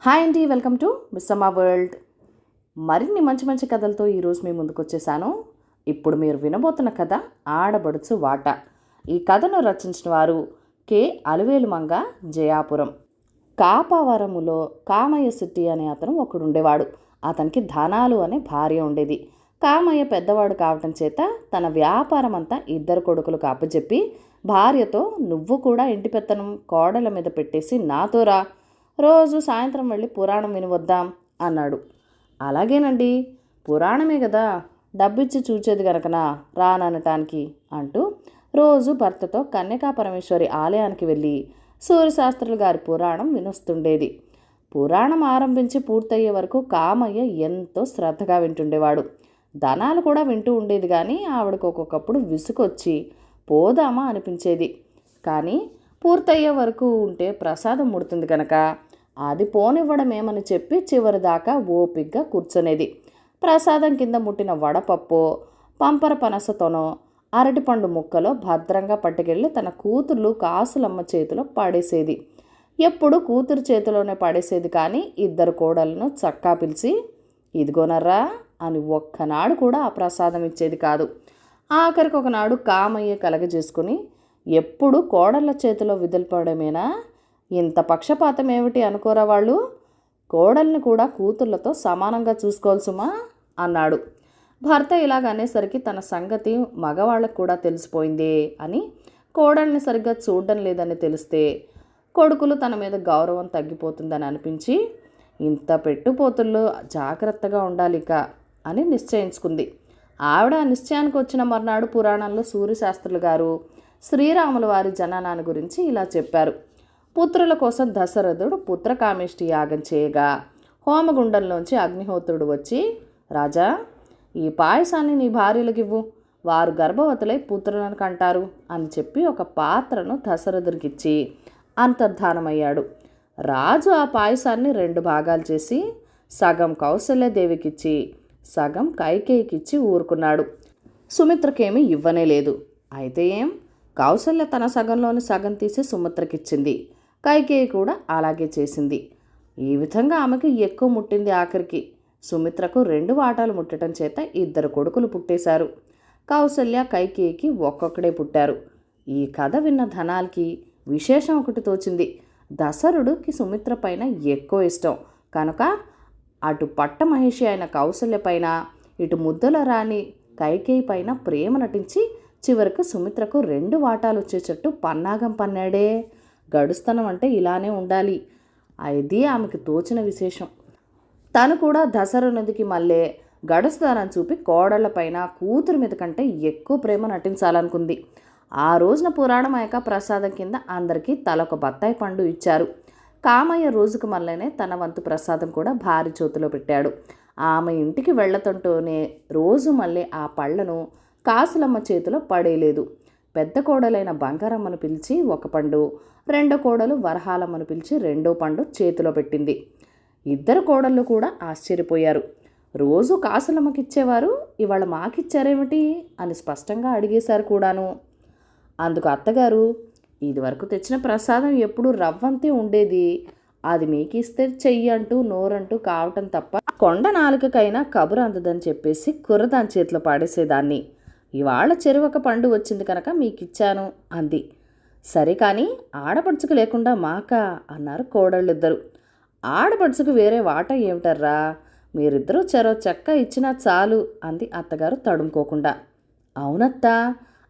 Hi అండి, welcome to Missamma world. మరిన్ని మంచి మంచి కథలతో ఈరోజు మీ ముందుకు వచ్చేసాను. ఇప్పుడు మీరు వినబోతున్న కథ ఆడబడుచు వాట. ఈ కథను రచించిన వారు కె అలివేలు మంగ, జయాపురం. కాపవరములో కామయ్య శెట్టి అనే అతను ఒకడు ఉండేవాడు. అతనికి ధనాలు అనే భార్య ఉండేది. కామయ్య పెద్దవాడు కావటం చేత తన వ్యాపారం అంతా ఇద్దరు కొడుకులకు అప్పచెప్పి భార్యతో, నువ్వు కూడా ఇంటి పెత్తనం కోడల మీద పెట్టేసి నాతో రా, రోజు సాయంత్రం వెళ్ళి పురాణం వినివద్దాం అన్నాడు. అలాగేనండి, పురాణమే కదా, డబ్బిచ్చి చూచేది గనకనా రాననటానికి అంటూ రోజు భర్తతో కన్యకా పరమేశ్వరి ఆలయానికి వెళ్ళి సూర్యశాస్త్రులు గారి పురాణం వినొస్తుండేది. పురాణం ఆరంభించి పూర్తయ్యే వరకు కామయ్య ఎంతో శ్రద్ధగా వింటుండేవాడు. ధనాలు కూడా వింటూ ఉండేది, కానీ ఆవిడకు ఒక్కొక్కప్పుడు విసుకొచ్చి పోదామా అనిపించేది. కానీ పూర్తయ్యే వరకు ఉంటే ప్రసాదం ముడుతుంది కనుక అది పోనివ్వడమేమని చెప్పి చివరి దాకా ఓపిగ్గా కూర్చునేది. ప్రసాదం కింద ముట్టిన వడపప్పు, పంపర పనసతోనో అరటిపండు ముక్కలో భద్రంగా పట్టుకెళ్ళి తన కూతుర్లు కాసులమ్మ చేతిలో పడేసేది. ఎప్పుడు కూతురు చేతిలోనే పడేసేది, కానీ ఇద్దరు కోడలను చక్కా పిలిచి ఇదిగోనర్రా అని ఒక్కనాడు కూడా ఆ ప్రసాదం ఇచ్చేది కాదు. ఆఖరికి ఒకనాడు కామయ్య కలగజేసుకుని, ఎప్పుడు కోడళ్ళ చేతిలో విదిలిపడమేనా, ఇంత పక్షపాతం ఏమిటి అనుకోరా వాళ్ళు, కోడల్ని కూడా కూతుర్లతో సమానంగా చూసుకోవాల్సుమా అన్నాడు. భర్త ఇలాగ అనేసరికి తన సంగతి మగవాళ్ళకు కూడా తెలిసిపోయిందే అని, కోడల్ని సరిగ్గా చూడడం లేదని తెలిస్తే కొడుకులు తన మీద గౌరవం తగ్గిపోతుందని అనిపించి, ఇంత పెట్టుపోతుల్లో జాగ్రత్తగా ఉండాలిక అని నిశ్చయించుకుంది. ఆవిడ నిశ్చయానికి వచ్చిన మర్నాడు పురాణంలో సూర్యశాస్త్రులు గారు శ్రీరాముల వారి జననాన్ని గురించి ఇలా చెప్పారు. పుత్రుల కోసం దశరథుడు పుత్రకామేష్టి యాగం చేయగా హోమగుండంలోంచి అగ్నిహోత్రుడు వచ్చి, రాజా, ఈ పాయసాన్ని నీ భార్యలకివ్వు, వారు గర్భవతులై పుత్రులను కంటారు అని చెప్పి ఒక పాత్రను దశరథుడికిచ్చి అంతర్ధానమయ్యాడు. రాజు ఆ పాయసాన్ని 2 భాగాలు చేసి సగం కౌసల్యదేవికిచ్చి సగం కైకేయికిచ్చి ఊరుకున్నాడు. సుమిత్రకేమీ ఇవ్వనే లేదు. అయితే ఏం, కౌసల్య తన సగంలోని సగం తీసి సుమిత్రకిచ్చింది. కైకేయి కూడా అలాగే చేసింది. ఈ విధంగా ఆమెకి ఎక్కువ ముట్టింది. ఆఖరికి సుమిత్రకు 2 వాటాలు ముట్టడం చేత 2 కొడుకులు పుట్టేశారు. కౌసల్య, కైకేయికి ఒక్కొక్కడే పుట్టారు. ఈ కథ విన్న ధనాల్కి విశేషం ఒకటి తోచింది. దశరథుడికి సుమిత్ర పైన ఎక్కువ ఇష్టం కనుక అటు పట్టమహిషి అయిన కౌసల్య పైన, ఇటు ముద్దల రాణి కైకేయి పైన ప్రేమ నటించి చివరకు సుమిత్రకు 2 వాటాలు వచ్చేటట్టు పన్నాగం పన్నాడే. గడుస్తనం అంటే ఇలానే ఉండాలి. అది ఆమెకు తోచిన విశేషం. తను కూడా దశరథునికి మళ్ళీ గడుస్తానని చూపి కోడళ్ల పైన, కూతురు మీద కంటే ఎక్కువ ప్రేమ నటించాలనుకుంది. ఆ రోజున పురాణం అయ్యాక ప్రసాదం కింద అందరికీ తలొక బత్తాయి పండు ఇచ్చారు. కామయ్య రోజుకు మళ్ళీనే తన వంతు ప్రసాదం కూడా భార్య చేతిలో పెట్టాడు. ఆమె ఇంటికి వెళ్ళతంటూనే రోజు మళ్ళీ ఆ పళ్ళను కాసులమ్మ చేతిలో పడేయలేదు. పెద్ద కోడలైన బంగారమ్మను పిలిచి 1 పండు, 2 కోడలు వరహాలమ్మను పిలిచి 2వ పండు చేతిలో పెట్టింది. 2 కోడళ్ళు కూడా ఆశ్చర్యపోయారు. రోజు కాసులమ్మకిచ్చేవారు, ఇవాళ మాకిచ్చారేమిటి అని స్పష్టంగా అడిగేశారు కూడాను. అందుకు అత్తగారు, ఇదివరకు తెచ్చిన ప్రసాదం ఎప్పుడు రవ్వంతే ఉండేది, అది మీకిస్తే చెయ్యి అంటూ నోరంటూ కావటం తప్ప కొండ నాలుకకైనా కబురు అందదని చెప్పేసి కుర్రదాని చేతిలో పాడేసేదాన్ని. ఇవాళ చెరువక పండు వచ్చింది కనుక మీకిచ్చాను అంది. సరే కానీ ఆడపడుచుకు లేకుండా మాకా అన్నారు కోడళ్ళిద్దరు. ఆడపడుచుకు వేరే వాటా ఏమిటర్రా, మీరిద్దరూ చెరో చెక్క ఇచ్చినా చాలు అంది అత్తగారు తడుముకోకుండా. అవునత్తా,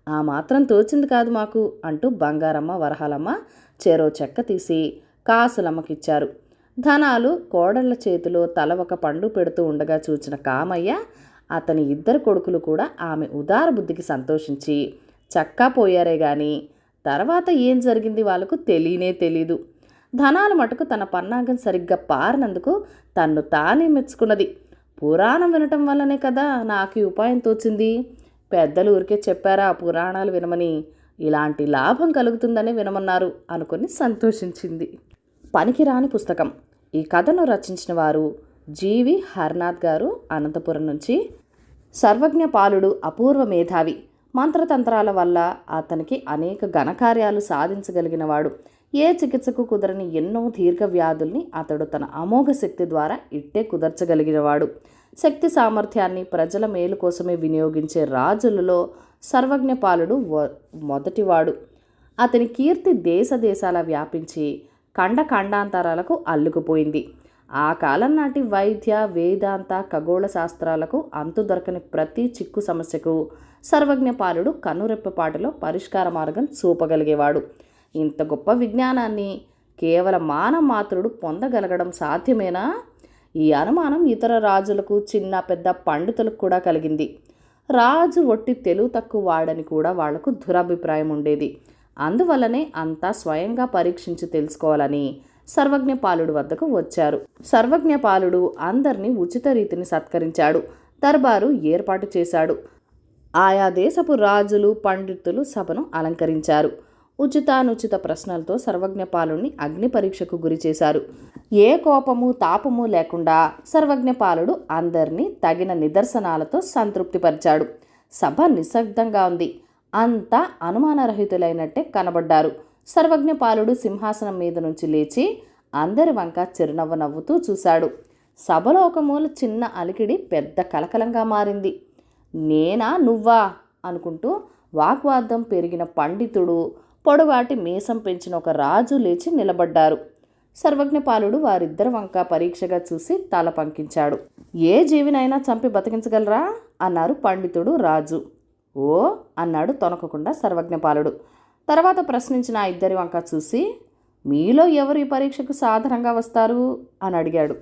ఆ మాత్రం తోచింది కాదు మాకు అంటూ బంగారమ్మ, వరహాలమ్మ చెరో చెక్క తీసి కాసులమ్మకిచ్చారు. ధనాలు కోడళ్ల చేతిలో తల 1 పండు పెడుతూ ఉండగా చూచిన కామయ్య, అతని 2 కొడుకులు కూడా ఆమె ఉదార బుద్ధికి సంతోషించి చక్కా పోయారే గాని తర్వాత ఏం జరిగింది వాళ్ళకు తెలియనే తెలీదు. ధనాలు మటుకు తన పన్నాగం సరిగ్గా పారినందుకు తన్ను తానే మెచ్చుకున్నది. పురాణం వినటం వల్లనే కదా నాకు ఈ ఉపాయం తోచింది. పెద్దలు ఊరికే చెప్పారా పురాణాలు వినమని, ఇలాంటి లాభం కలుగుతుందని వినమన్నారు అనుకుని సంతోషించింది. పనికిరాని పుస్తకం. ఈ కథను రచించిన వారు జీవి హర్నాథ్ గారు, అనంతపురం నుంచి. సర్వజ్ఞ పాలుడు అపూర్వ మేధావి. మంత్రతంత్రాల వల్ల అతనికి అనేక ఘనకార్యాలు సాధించగలిగినవాడు. ఏ చికిత్సకు కుదరని ఎన్నో దీర్ఘ వ్యాధుల్ని అతడు తన అమోఘ శక్తి ద్వారా ఇట్టే కుదర్చగలిగినవాడు. శక్తి సామర్థ్యాన్ని ప్రజల మేలు కోసమే వినియోగించే రాజులలో సర్వజ్ఞపాలుడు మొదటివాడు. అతని కీర్తి దేశ దేశాల వ్యాపించి ఖండాంతరాలకు అల్లుకుపోయింది. ఆ కాలం నాటి వైద్య, వేదాంత, ఖగోళ శాస్త్రాలకు అంతు దొరకని ప్రతి చిక్కు సమస్యకు సర్వజ్ఞపాలుడు కనురెప్పపాటులో పరిష్కార మార్గం చూపగలిగేవాడు. ఇంత గొప్ప విజ్ఞానాన్ని కేవలం మానమాత్రుడు పొందగలగడం సాధ్యమేనా? ఈ అనుమానం ఇతర రాజులకు, చిన్న పెద్ద పండితులకు కూడా కలిగింది. రాజు ఒట్టి తెలుగు తక్కువ వాడని కూడా వాళ్లకు దురభిప్రాయం ఉండేది. అందువల్లనే అంతా స్వయంగా పరీక్షించి తెలుసుకోవాలని సర్వజ్ఞపాలుడు వద్దకు వచ్చారు. సర్వజ్ఞపాలుడు అందరినీ ఉచిత రీతిని సత్కరించాడు. దర్బారు ఏర్పాటు చేశాడు. ఆయా దేశపు రాజులు, పండితులు సభను అలంకరించారు. ఉచితానుచిత ప్రశ్నలతో సర్వజ్ఞపాలుడిని అగ్ని పరీక్షకు గురి చేశారు. ఏ కోపము, తాపము లేకుండా సర్వజ్ఞపాలుడు అందరినీ తగిన నిదర్శనాలతో సంతృప్తిపరిచాడు. సభ నిశ్శబ్దంగా ఉంది. అంతా అనుమానరహితులైనట్టే కనబడ్డారు. సర్వజ్ఞపాలుడు సింహాసనం మీద నుంచి లేచి అందరి వంక చిరునవ్వు నవ్వుతూ చూశాడు. సభలో ఒక మూల చిన్న అలికిడి పెద్ద కలకలంగా మారింది. నేనా, నువ్వా అనుకుంటూ వాగ్వాదం పెరిగిన పండితుడు, పొడవాటి మీసం పెంచిన ఒక రాజు లేచి నిలబడ్డారు. సర్వజ్ఞపాలుడు వారిద్దరి వంక పరీక్షగా చూసి తల పంకించాడు. ఏ జీవినైనా చంపి బతికించగలరా అన్నారు పండితుడు, రాజు. ఓ అన్నాడు తొనకకుండా సర్వజ్ఞపాలుడు. తర్వాత ప్రశ్నించిన ఆ ఇద్దరి వంక చూసి, మీలో ఎవరు ఈ పరీక్షకు సాధారణంగా వస్తారు అని అడిగాడు.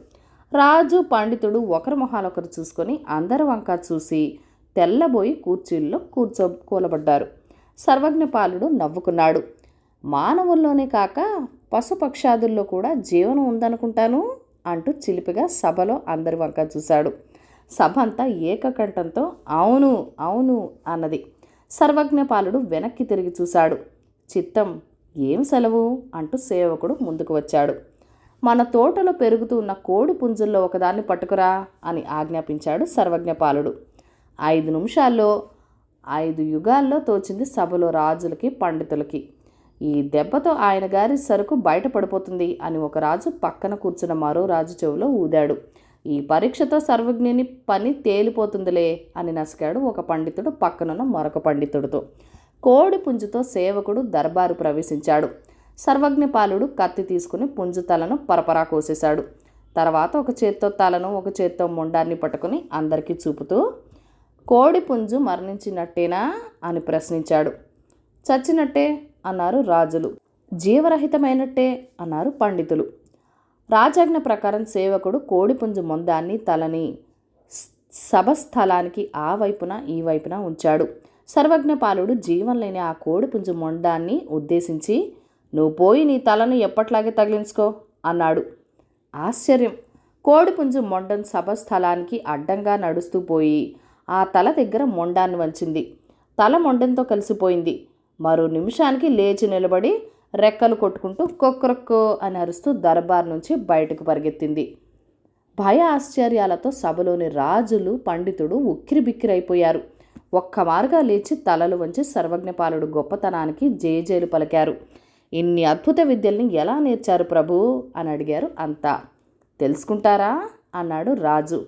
రాజు, పండితుడు ఒకరి మొహాలొకరు చూసుకొని అందరి వంక చూసి తెల్లబోయి కుర్చీల్లో కూలబడ్డారు. సర్వజ్ఞపాలుడు నవ్వుకున్నాడు. మానవుల్లోనే కాక పశుపక్షాదుల్లో కూడా జీవనం ఉందనుకుంటాను అంటూ చిలిపిగా సభలో అందరి వంక చూశాడు. సభ అంతా ఏకకంఠంతో అవును అవును అన్నది. సర్వజ్ఞపాలుడు వెనక్కి తిరిగి చూశాడు. చిత్తం, ఏం సెలవు అంటూ సేవకుడు ముందుకు వచ్చాడు. మన తోటలో పెరుగుతూ ఉన్న కోడి పుంజుల్లో ఒకదాన్ని పట్టుకురా అని ఆజ్ఞాపించాడు సర్వజ్ఞపాలుడు. 5 నిమిషాల్లో 5 యుగాల్లో తోచింది సభలో రాజులకి, పండితులకి. ఈ దెబ్బతో ఆయన గారి సరుకు బయటపడిపోతుంది అని ఒక రాజు పక్కన కూర్చున్న మరో రాజు చెవిలో ఊదాడు. ఈ పరీక్షతో సర్వజ్ఞుని పని తేలిపోతుందిలే అని నసికాడు ఒక పండితుడు పక్కనున్న మరొక పండితుడితో. కోడి పుంజుతో సేవకుడు దర్బారు ప్రవేశించాడు. సర్వజ్ఞపాలుడు కత్తి తీసుకుని పుంజు తలను పరపరా కోసేశాడు. తర్వాత ఒక చేత్తో తలను, ఒక చేత్తో మొండాన్ని పట్టుకుని అందరికీ చూపుతూ, కోడి పుంజు మరణించినట్టేనా అని ప్రశ్నించాడు. చచ్చినట్టే అన్నారు రాజులు. జీవరహితమైనట్టే అన్నారు పండితులు. రాజాజ్ఞ ప్రకారం సేవకుడు కోడిపుంజు మొందాన్ని, తలని సభస్థలానికి ఆ వైపున ఈ వైపున ఉంచాడు. సర్వజ్ఞపాలుడు జీవం లేని ఆ కోడిపుంజు మొండాన్ని ఉద్దేశించి, నువ్వు పోయి నీ తలను ఎప్పట్లాగే తగిలించుకో అన్నాడు. ఆశ్చర్యం! కోడిపుంజు మొండం సభస్థలానికి అడ్డంగా నడుస్తూ పోయి ఆ తల దగ్గర మొండాన్ని వంచింది. తల మొండంతో కలిసిపోయింది. మరో నిమిషానికి లేచి నిలబడి రెక్కలు కొట్టుకుంటూ కొక్కొక్కో అని అరుస్తూ దర్బార్ నుంచి బయటకు పరిగెత్తింది. భయ ఆశ్చర్యాలతో సభలోని రాజులు, పండితుడు ఉక్కిరిబిక్కిరైపోయారు. ఒక్కమారుగా లేచి తలలు వంచి సర్వజ్ఞపాలుడు గొప్పతనానికి జేజేలు పలికారు. ఇన్ని అద్భుత విద్యల్ని ఎలా నేర్చారు ప్రభు అని అడిగారు అంతా. తెలుసుకుంటారా అన్నాడు రాజు.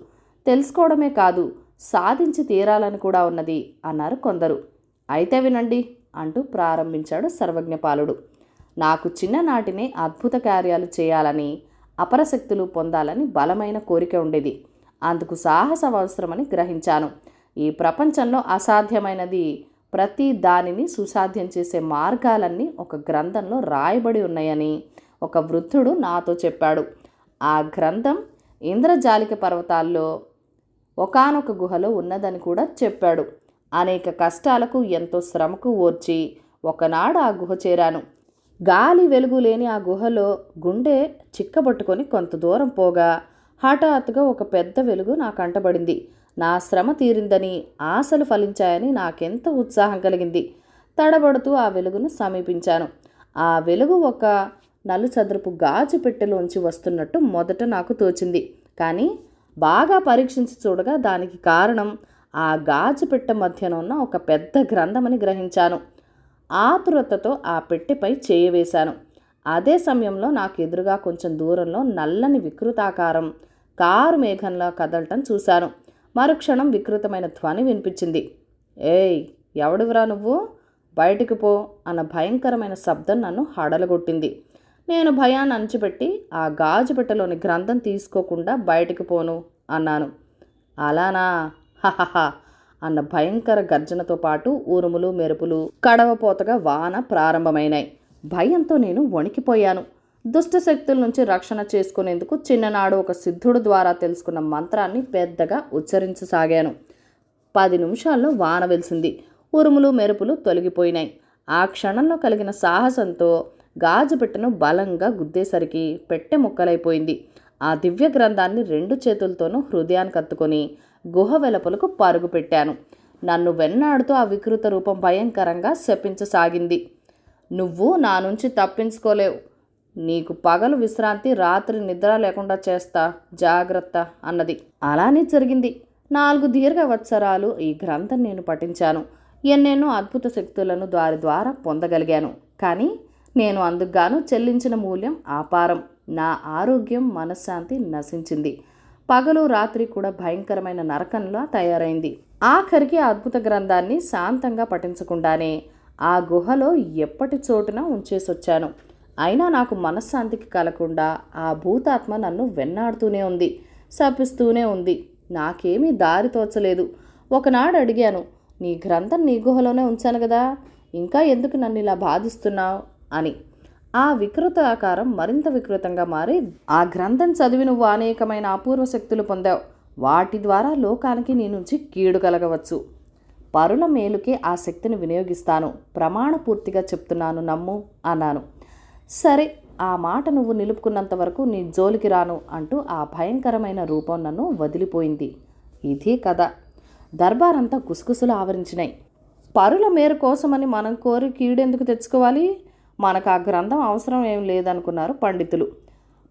తెలుసుకోవడమే కాదు, సాధించి తీరాలని కూడా ఉన్నది అన్నారు కొందరు. అయితే వినండి అంటూ ప్రారంభించాడు సర్వజ్ఞపాలుడు. నాకు చిన్ననాటినే అద్భుత కార్యాలు చేయాలని, అపరశక్తులు పొందాలని బలమైన కోరిక ఉండేది. అందుకు సాహసం అవసరమని గ్రహించాను. ఈ ప్రపంచంలో అసాధ్యమైనది ప్రతి దానిని సుసాధ్యం చేసే మార్గాలన్నీ ఒక గ్రంథంలో రాయబడి ఉన్నాయని ఒక వృద్ధుడు నాతో చెప్పాడు. ఆ గ్రంథం ఇంద్రజాలిక పర్వతాల్లో ఒకానొక గుహలో ఉన్నదని కూడా చెప్పాడు. అనేక కష్టాలకు, ఎంతో శ్రమకు ఓర్చి ఒకనాడు ఆ గుహ చేరాను. గాలి వెలుగు లేని ఆ గుహలో గుండె చిక్కబట్టుకొని కొంత దూరం పోగా హఠాత్తుగా ఒక పెద్ద వెలుగు నా కంటబడింది. నా శ్రమ తీరిందని, ఆశలు ఫలించాయని నాకెంత ఉత్సాహం కలిగింది. తడబడుతూ ఆ వెలుగును సమీపించాను. ఆ వెలుగు ఒక నలుచదరపు గాజు పెట్టెలోంచి వస్తున్నట్టు మొదట నాకు తోచింది. కానీ బాగా పరీక్షించి చూడగా దానికి కారణం ఆ గాజు పెట్టె మధ్యన ఉన్న ఒక పెద్ద గ్రంథమని గ్రహించాను. ఆతురతతో ఆ పెట్టెపై చేయి వేశాను. అదే సమయంలో నాకు ఎదురుగా కొంచెం దూరంలో నల్లని వికృతాకారం కారు మేఘంలా కదలటం చూశాను. మరుక్షణం వికృతమైన ధ్వని వినిపించింది. ఏయ్, ఎవడివిరా నువ్వు? బయటికి పో అన్న భయంకరమైన శబ్దం నన్ను హడలగొట్టింది. నేను భయాన్ని అణిచిపెట్టి ఆ గాజు పెట్టెలోని గ్రంథం తీసుకోకుండా బయటికి పోను అన్నాను. అలానా? హహహ అన్న భయంకర గర్జనతో పాటు ఉరుములు మెరుపులు కడవపోతగా వాన ప్రారంభమైనాయి. భయంతో నేను వణికిపోయాను. దుష్టశక్తుల నుంచి రక్షణ చేసుకునేందుకు చిన్ననాడు ఒక సిద్ధుడు ద్వారా తెలుసుకున్న మంత్రాన్ని పెద్దగా ఉచ్చరించసాగాను. 10 నిమిషాల్లో వాన వెలిసింది. ఉరుములు మెరుపులు తొలగిపోయినాయి. ఆ క్షణంలో కలిగిన సాహసంతో గాజు పెట్టెను బలంగా గుద్దేసరికి పెట్టె ముక్కలైపోయింది. ఆ దివ్య గ్రంథాన్ని 2 చేతులతోనూ హృదయానికి కత్తుకొని గుహ వెలుపలకు పరుగు పెట్టాను. నన్ను వెన్నాడుతూ ఆ వికృత రూపం భయంకరంగా శపించసాగింది. నువ్వు నా నుంచి తప్పించుకోలేవు. నీకు పగలు విశ్రాంతి, రాత్రి నిద్ర లేకుండా చేస్తా, జాగ్రత్త అన్నది. అలానే జరిగింది. 4 దీర్ఘవత్సరాలు ఈ గ్రంథం నేను పఠించాను. ఎన్నెన్నో అద్భుత శక్తులను దారి ద్వారా పొందగలిగాను. కానీ నేను అందుకుగాను చెల్లించిన మూల్యం అపారం. నా ఆరోగ్యం, మనశ్శాంతి నశించింది. పగలు రాత్రి కూడా భయంకరమైన నరకంలా తయారైంది. ఆఖరికి ఆ అద్భుత గ్రంథాన్ని శాంతంగా పఠించకుండానే ఆ గుహలో ఎప్పటి చోటున ఉంచేసొచ్చాను. అయినా నాకు మనశ్శాంతికి కలగకుండా ఆ భూతాత్మ నన్ను వెన్నాడుతూనే ఉంది, శపిస్తూనే ఉంది. నాకేమీ దారి తోచలేదు. ఒకనాడు అడిగాను, నీ గ్రంథం నీ గుహలోనే ఉంచాను కదా, ఇంకా ఎందుకు నన్ను ఇలా బాధిస్తున్నావు అని. ఆ వికృత ఆకారం మరింత వికృతంగా మారి, ఆ గ్రంథం చదివి నువ్వు అనేకమైన అపూర్వ శక్తులు పొందావు. వాటి ద్వారా లోకానికి నీ నుంచి కీడు కలగవచ్చు. పరుల మేలుకే ఆ శక్తిని వినియోగిస్తాను. ప్రమాణపూర్తిగా చెప్తున్నాను, నమ్ము అన్నాను. సరే, ఆ మాట నువ్వు నిలుపుకున్నంత వరకు నీ జోలికి రాను అంటూ ఆ భయంకరమైన రూపం నన్ను వదిలిపోయింది. ఇది కథ. దర్బారంతా గుసగుసలు ఆవరించినాయి. పరుల మేర కోసమని మనం కోరి కీడెందుకు తెచ్చుకోవాలి? మనకు ఆ గ్రంథం అవసరం ఏం లేదనుకున్నారు పండితులు.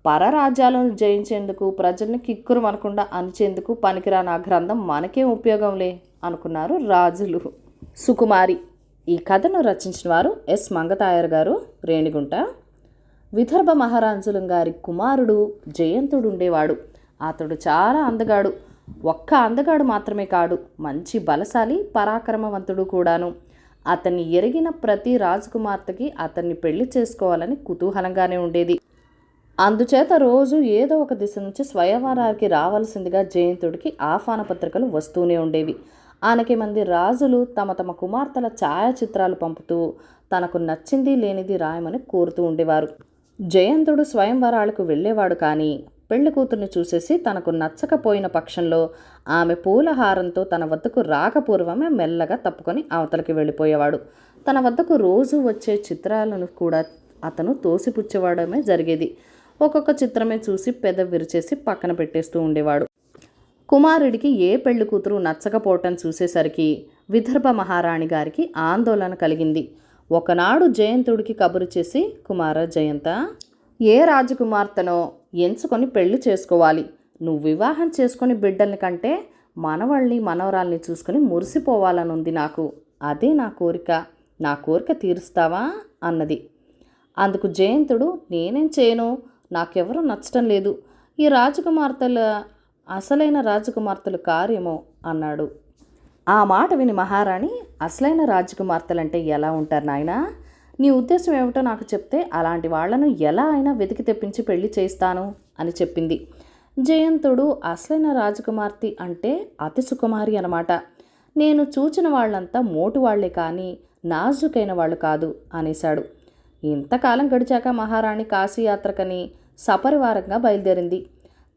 పరరాజ్యాలను జయించేందుకు, ప్రజల్ని కిక్కురు అనకుండా అణిచేందుకు పనికిరాని ఆ గ్రంథం మనకేం ఉపయోగంలే అనుకున్నారు రాజులు. సుకుమారి. ఈ కథను రచించిన వారు ఎస్ మంగతాయర్ గారు, రేణిగుంట. విదర్భ మహారాజులం గారి కుమారుడు జయంతుడు ఉండేవాడు. అతడు చాలా అందగాడు. ఒక్క అందగాడు మాత్రమే కాడు, మంచి బలశాలి, పరాక్రమవంతుడు కూడాను. అతన్ని ఎరిగిన ప్రతి రాజకుమార్తెకి అతన్ని పెళ్లి చేసుకోవాలని కుతూహలంగానే ఉండేది. అందుచేత రోజు ఏదో ఒక దిశ నుంచి స్వయంవరానికి రావాల్సిందిగా జయంతుడికి ఆహ్వాన పత్రికలు వస్తూనే ఉండేవి. ఆనకి మంది రాజులు తమ తమ కుమార్తెల ఛాయాచిత్రాలు పంపుతూ తనకు నచ్చింది లేనిది రాయమని కోరుతూ ఉండేవారు. జయంతుడు స్వయంవరాలకు వెళ్ళేవాడు. కానీ పెళ్లి కూతుర్ని చూసేసి తనకు నచ్చకపోయిన పక్షంలో ఆమె పూలహారంతో తన వద్దకు రాకపూర్వమే మెల్లగా తప్పుకొని అవతలకి వెళ్ళిపోయేవాడు. తన వద్దకు రోజు వచ్చే చిత్రాలను కూడా అతను తోసిపుచ్చేవాడమే జరిగేది. ఒక్కొక్క చిత్రమే చూసి పెద విరిచేసి పక్కన పెట్టేస్తూ ఉండేవాడు. కుమారుడికి ఏ పెళ్లి కూతురు నచ్చకపోవటం చూసేసరికి విదర్భ మహారాణి గారికి ఆందోళన కలిగింది. ఒకనాడు జయంతుడికి కబురు చేసి, కుమార జయంత, ఏ రాజకుమార్తెనో ఎంచుకొని పెళ్లి చేసుకోవాలి. నువ్వు వివాహం చేసుకొని బిడ్డల్ని కంటే మనవళ్ళని మనవరాల్ని చూసుకొని మురిసిపోవాలనుంది నాకు. అదే నా కోరిక. నా కోరిక తీరుస్తావా అన్నది. అందుకు జయంతుడు, నేనేం చేయను, నాకెవరూ నచ్చటం లేదు. ఈ రాజకుమార్తెల అసలైన రాజకుమార్తెలు కార్యమో అన్నాడు. ఆ మాట విని మహారాణి, అసలైన రాజకుమార్తెలంటే ఎలా ఉంటారు నాయనా? నీ ఉద్దేశం ఏమిటో నాకు చెప్తే అలాంటి వాళ్లను ఎలా అయినా వెతికి తెప్పించి పెళ్లి చేస్తాను అని చెప్పింది. జయంతుడు, అసలైన రాజకుమార్తె అంటే అతి సుకుమారి అన్నమాట. నేను చూచిన వాళ్ళంతా మోటువాళ్లే కానీ నాజుకైన వాళ్ళు కాదు అనేశాడు. ఇంతకాలం గడిచాక మహారాణి కాశీయాత్రకని సపరివారంగా బయలుదేరింది.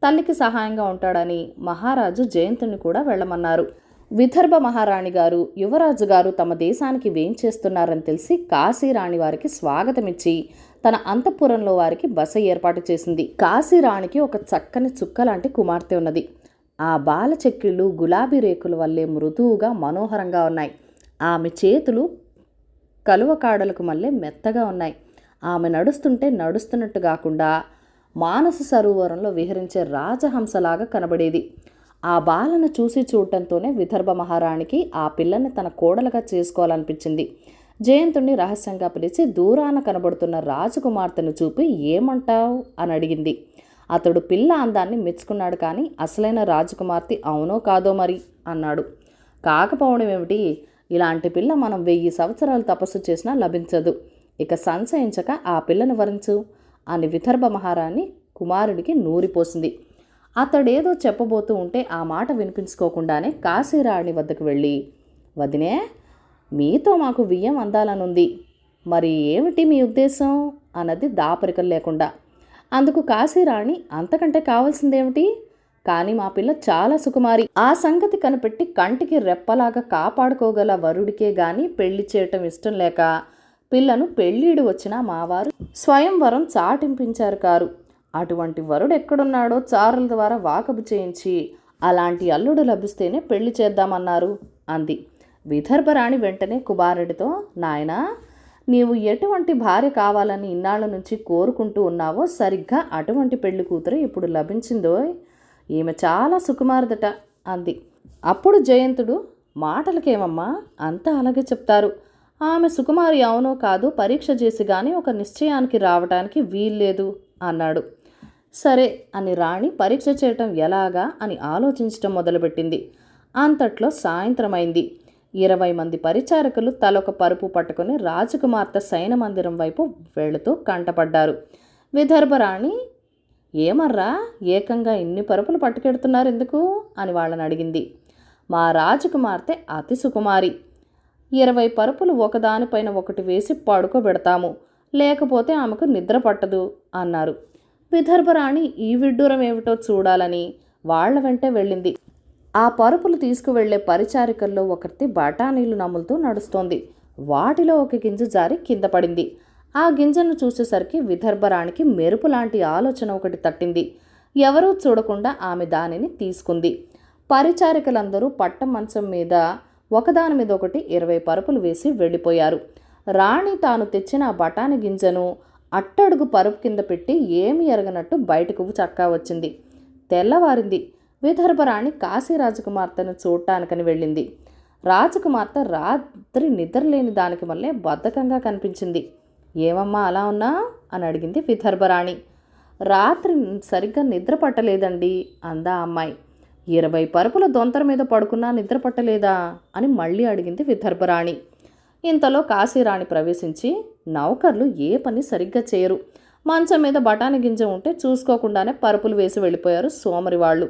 తల్లికి సహాయంగా ఉంటాడని మహారాజు జయంతుని కూడా వెళ్ళమన్నారు. విదర్భ మహారాణి గారు, యువరాజు గారు తమ దేశానికి వేంచేస్తున్నారని తెలిసి కాశీరాణి వారికి స్వాగతమిచ్చి తన అంతఃపురంలో వారికి బస ఏర్పాటు చేసింది. కాశీరాణికి ఒక చక్కని చుక్క లాంటి కుమార్తె ఉన్నది. ఆ బాల చెక్కిళ్ళు గులాబీ రేకుల వల్లే మృదువుగా మనోహరంగా ఉన్నాయి. ఆమె చేతులు కలువ కాడలకు మళ్ళీ మెత్తగా ఉన్నాయి. ఆమె నడుస్తుంటే నడుస్తున్నట్టు కాకుండా మానస సరోవరంలో విహరించే రాజహంసలాగా కనబడేది. ఆ బాలను చూసి చూడటంతోనే విదర్భ మహారాణికి ఆ పిల్లని తన కోడలుగా చేసుకోవాలనిపించింది. జయంతుణ్ణి రహస్యంగా పిలిచి దూరాన కనబడుతున్న రాజకుమార్తెను చూపి ఏమంటావు అని అడిగింది. అతడు పిల్ల అందాన్ని మెచ్చుకున్నాడు, కానీ అసలైన రాజకుమార్తె అవునో కాదో మరి అన్నాడు. కాకపోవడం ఏమిటి, ఇలాంటి పిల్ల మనం 1000 సంవత్సరాలు తపస్సు చేసినా లభించదు. ఇక సంశయించక ఆ పిల్లని వరించు అని విదర్భ మహారాణి కుమారుడికి నూరిపోసింది. అతడేదో చెప్పబోతూ ఉంటే ఆ మాట వినిపించుకోకుండానే కాశీరాణి వద్దకు వెళ్ళి, వదినే, మీతో మాకు వియ్యం అందాలనుంది, మరి ఏమిటి మీ ఉద్దేశం అన్నది దాపరికం లేకుండా. అందుకు కాశీరాణి, అంతకంటే కావాల్సిందేమిటి, కానీ మా పిల్ల చాలా సుకుమారి. ఆ సంగతి కనిపెట్టి కంటికి రెప్పలాగా కాపాడుకోగల వరుడికే గాని పెళ్లి చేయటం ఇష్టం లేక పిల్లను పెళ్ళీడు వచ్చిన మావారు స్వయంవరం చాటింపించారు కారు. అటువంటి వరుడు ఎక్కడున్నాడో చారుల ద్వారా వాకబు చేయించి అలాంటి అల్లుడు లభిస్తేనే పెళ్లి చేద్దామన్నారు అంది. విదర్భరాణి వెంటనే కుమారుడితో, నాయనా, నీవు ఎటువంటి భార్య కావాలని ఇన్నాళ్ళ నుంచి కోరుకుంటూ ఉన్నావో సరిగ్గా అటువంటి పెళ్లి కూతురు ఇప్పుడు లభించిందో, ఈమె చాలా సుకుమారదట అంది. అప్పుడు జయంతుడు, మాటలకేమమ్మా, అంతా అలాగే చెప్తారు. ఆమె సుకుమారి అవునో కాదు పరీక్ష చేసి కానీ ఒక నిశ్చయానికి రావడానికి వీల్లేదు అన్నాడు. సరే అని రాణి పరీక్ష చేయటం ఎలాగా అని ఆలోచించటం మొదలుపెట్టింది. అంతట్లో సాయంత్రమైంది. 20 మంది పరిచారకులు తలొక పరుపు పట్టుకుని రాజకుమార్తె శయన మందిరం వైపు వెళుతూ కంటపడ్డారు. విదర్భరాణి, ఏమర్రా, ఏకంగా ఇన్ని పరుపులు పట్టుకెడుతున్నారు ఎందుకు అని వాళ్ళని అడిగింది. మా రాజకుమార్తె అతి సుకుమారి, 20 పరుపులు ఒకదానిపైన ఒకటి వేసి పడుకోబెడతాము, లేకపోతే ఆమెకు నిద్ర పట్టదు అన్నారు. విదర్భరాణి ఈ విడ్డూరం ఏమిటో చూడాలని వాళ్ల వెంటే వెళ్ళింది. ఆ పరుపులు తీసుకువెళ్లే పరిచారికల్లో ఒకరితి బఠానీలు నములుతూ నడుస్తోంది. వాటిలో ఒక గింజ జారి కింద పడింది. ఆ గింజను చూసేసరికి విదర్భరాణికి మెరుపు లాంటి ఆలోచన ఒకటి తట్టింది. ఎవరూ చూడకుండా ఆమె దానిని తీసుకుంది. పరిచారికలందరూ పట్టం మంచం మీద ఒకదాని మీద ఒకటి 20 పరుపులు వేసి వెళ్ళిపోయారు. రాణి తాను తెచ్చిన ఆ బఠానీ గింజను అట్టడుగు పరుపు కింద పెట్టి ఏమి ఎరగనట్టు బయటకు చక్కా వచ్చింది. తెల్లవారింది. విదర్భరాణి కాశీ రాజకుమార్తెను చూడటానికని వెళ్ళింది. రాజకుమార్తె రాత్రి నిద్రలేని దానికి వల్లే బద్ధకంగా కనిపించింది. ఏమమ్మా అలా ఉన్నా అని అడిగింది విదర్భరాణి. రాత్రి సరిగ్గా నిద్ర పట్టలేదండి అందా అమ్మాయి. 20 పరుపుల దొంతర మీద పడుకున్నా నిద్ర పట్టలేదా అని మళ్ళీ అడిగింది విదర్భరాణి. ఇంతలో కాశీరాణి ప్రవేశించి, నౌకర్లు ఏ పని సరిగ్గా చేయరు, మంచం మీద బఠానీ గింజ ఉంటే చూసుకోకుండానే పరుపులు వేసి వెళ్ళిపోయారు సోమరి వాళ్ళు.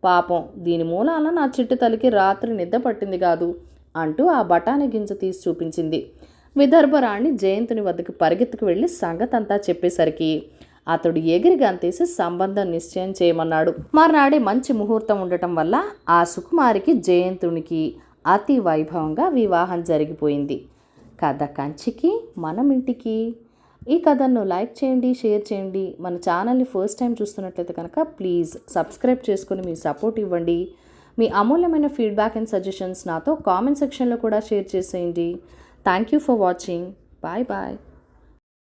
పాపం, దీని మూలాన నా చిట్టు తల్లికి రాత్రి నిద్ర పట్టింది కాదు అంటూ ఆ బఠానీ గింజ తీసి చూపించింది. విదర్భరాణి జయంతుని వద్దకు పరిగెత్తుకు వెళ్ళి సంగతంతా చెప్పేసరికి అతడు ఎగిరి గంతేసి సంబంధం నిశ్చయం చేయమన్నాడు. మర్నాడే మంచి ముహూర్తం ఉండటం వల్ల ఆ సుకుమారికి జయంతునికి అతి వైభవంగా వివాహం జరిగిపోయింది. కథ కంచికి మనం ఇంటికి. ఈ కథను లైక్ చేయండి, షేర్ చేయండి. మన ఛానల్ని ఫస్ట్ టైం చూస్తున్నట్లయితే కనుక ప్లీజ్ సబ్స్క్రైబ్ చేసుకొని మీ సపోర్ట్ ఇవ్వండి. మీ అమూల్యమైన ఫీడ్బ్యాక్ అండ్ సజెషన్స్ నాతో కామెంట్ సెక్షన్లో కూడా షేర్ చేసేయండి. Thank you for watching. Bye bye.